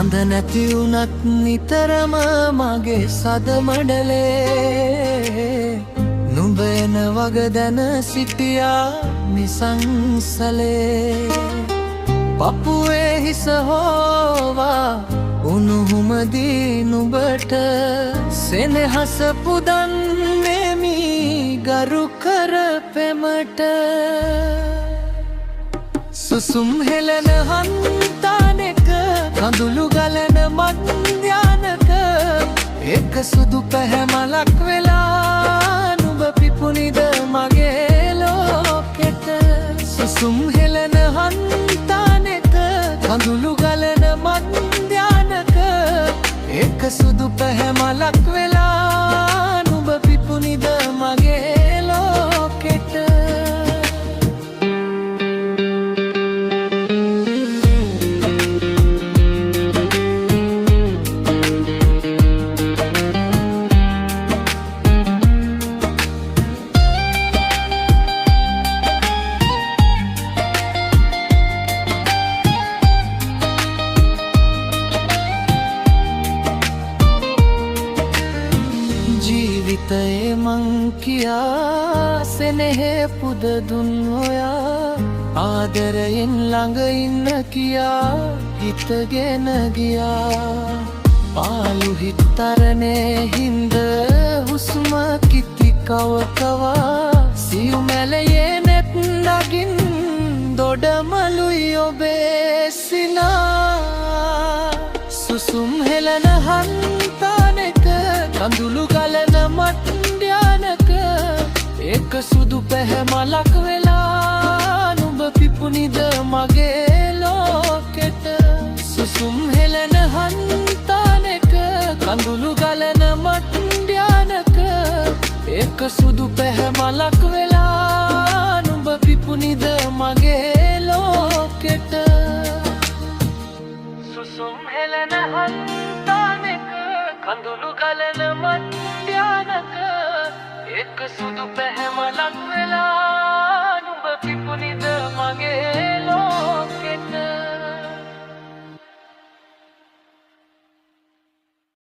හඳ නැති වුණත් නිතරම මගේ සද මඩලේ නුඹ එන වග දැන සිටියා නිසංසලේ පපුවේ හිස හෝවා උණුහුමදී නුඹට සෙනෙහස පුදන්නේමි ගරු කර පෙමට සුසුම් හෙලන හන්තානෙක කඳුළු ගලන මන්ධ්‍යානක එක සුදු පැහැමලක් වෙලා නුඹ පිපුනිද මගේ ලෝකෙට සුසුම් හෙලන හන්තානෙක කඳුළු ගලන මන්ධ්‍යානක එක සුදු පැහැමලක් වෙලා නුඹ පිපුනිද මගේ ලෝකෙට ජීවිතයේ මං කියා සෙනෙහේ පුද දුන් ඔයා ආදරයෙන් ළඟ ඉන්න කියා හිතගෙන ගියා පාළු හිතරනේ හින්ද හුස්ම කිති කවකවා සියු මැලයේ නෙත් නගින් දොඩමලුයි ඔබේ සිනා සුසුම් හෙලන හන්තානෙක කඳුළු ගලන මන්ධ්‍යානක එක සුදු පැහැමලක් වෙලා නුඹ පිපුනිද මගේ ලෝකෙට සුසුම් හෙලන හන්තානෙක කඳුළු ගලන මන්ධ්‍යානක එක සුදු පැහැමලක් වෙලා නුඹ පිපුනිද මගේ ලෝකෙට සුසුම් හෙලන හන්තානෙක කඳුළු ගලන මන්ධ්‍යානක එක සුදු පැහැමලක් වෙලා නුඹ පිපුනිද මගේ